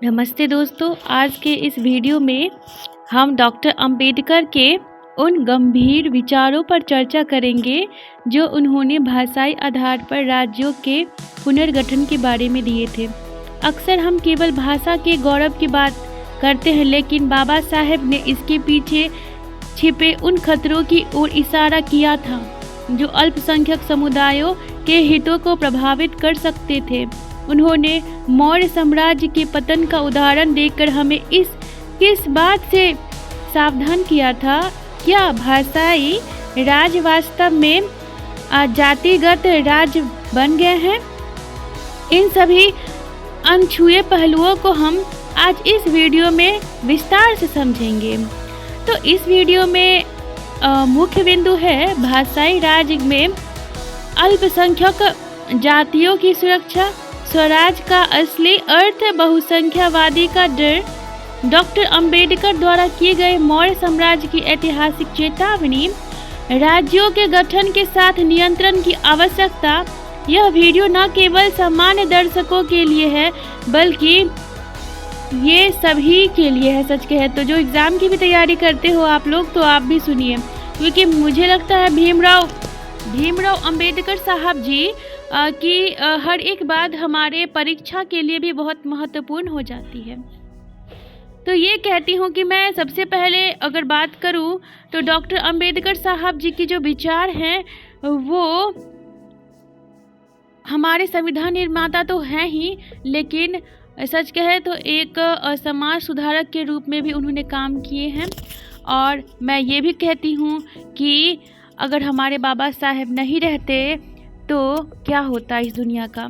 नमस्ते दोस्तों, आज के इस वीडियो में हम डॉक्टर अंबेडकर के उन गंभीर विचारों पर चर्चा करेंगे जो उन्होंने भाषाई आधार पर राज्यों के पुनर्गठन के बारे में दिए थे। अक्सर हम केवल भाषा के गौरव की बात करते हैं, लेकिन बाबा साहेब ने इसके पीछे छिपे उन खतरों की ओर इशारा किया था जो अल्पसंख्यक समुदायों के हितों को प्रभावित कर सकते थे। उन्होंने मौर्य साम्राज्य के पतन का उदाहरण देकर हमें किस बात से सावधान किया था। क्या भाषाई राज वास्तव में जातिगत राज्य बन गए हैं? इन सभी अनछुए पहलुओं को हम आज इस वीडियो में विस्तार से समझेंगे। तो इस वीडियो में मुख्य बिंदु है भाषाई राज्य में अल्पसंख्यक जातियों की सुरक्षा, स्वराज का असली अर्थ, बहुसंख्यावादी का डर, डॉक्टर अंबेडकर द्वारा किए गए मौर्य साम्राज्य की ऐतिहासिक चेतावनी, राज्यों के गठन के साथ नियंत्रण की आवश्यकता। यह वीडियो न केवल सामान्य दर्शकों के लिए है बल्कि ये सभी के लिए है। सच कहे तो जो एग्ज़ाम की भी तैयारी करते हो आप लोग, तो आप भी सुनिए, क्योंकि मुझे लगता है भीमराव अंबेडकर साहब जी की हर एक बात हमारे परीक्षा के लिए भी बहुत महत्वपूर्ण हो जाती है। तो ये कहती हूँ कि मैं सबसे पहले अगर बात करूँ तो डॉक्टर अंबेडकर साहब जी की जो विचार हैं वो हमारे संविधान निर्माता तो हैं ही, लेकिन सच कहे तो एक समाज सुधारक के रूप में भी उन्होंने काम किए हैं। और मैं ये भी कहती हूँ कि अगर हमारे बाबा साहेब नहीं रहते तो क्या होता इस दुनिया का।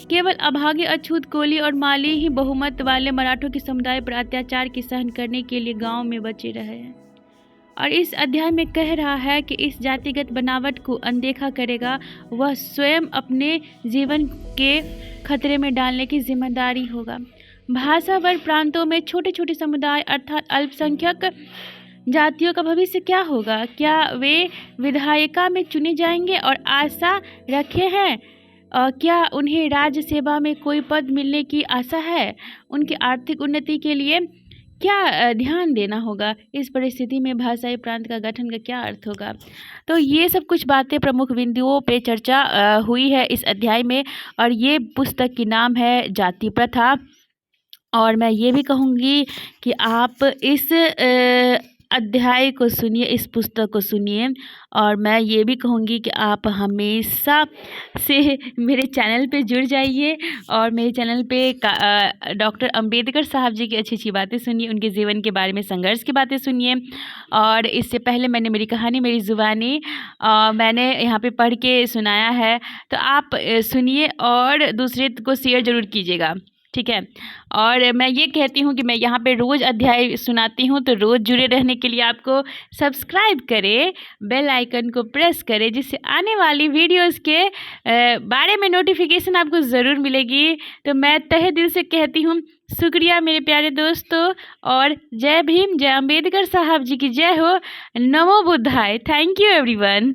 केवल अभागे, अछूत, कोली और माली ही बहुमत वाले मराठों के समुदाय पर अत्याचार की सहन करने के लिए गांव में बचे रहे हैं। और इस अध्याय में कह रहा है कि इस जातिगत बनावट को अनदेखा करेगा वह स्वयं अपने जीवन के खतरे में डालने की जिम्मेदारी होगा। भाषावर प्रांतों में छोटे छोटे समुदाय अर्थात अल्पसंख्यक जातियों का भविष्य क्या होगा? क्या वे विधायिका में चुने जाएंगे और आशा रखे हैं? क्या उन्हें राज्य सेवा में कोई पद मिलने की आशा है? उनकी आर्थिक उन्नति के लिए क्या ध्यान देना होगा? इस परिस्थिति में भाषाई प्रांत का गठन का क्या अर्थ होगा? तो ये सब कुछ बातें प्रमुख बिंदुओं पे चर्चा हुई है इस अध्याय में, और ये पुस्तक की नाम है जाति प्रथा। और मैं ये भी कहूँगी कि आप इस अध्याय को सुनिए, इस पुस्तक को सुनिए। और मैं ये भी कहूँगी कि आप हमेशा से मेरे चैनल पे जुड़ जाइए और मेरे चैनल पे डॉक्टर अंबेडकर साहब जी की अच्छी अच्छी बातें सुनिए, उनके जीवन के बारे में, संघर्ष की बातें सुनिए। और इससे पहले मैंने मेरी कहानी मेरी ज़ुबानी मैंने यहाँ पे पढ़ के सुनाया है, तो आप सुनिए और दूसरे को शेयर ज़रूर कीजिएगा, ठीक है। और मैं ये कहती हूँ कि मैं यहाँ पे रोज़ अध्याय सुनाती हूँ, तो रोज़ जुड़े रहने के लिए आपको सब्सक्राइब करें, बेल आइकन को प्रेस करें, जिससे आने वाली वीडियोस के बारे में नोटिफिकेशन आपको ज़रूर मिलेगी। तो मैं तहे दिल से कहती हूँ शुक्रिया मेरे प्यारे दोस्तों, और जय भीम, जय अंबेडकर साहब जी की जय हो। नमो बुद्धाय। Thank you everyone.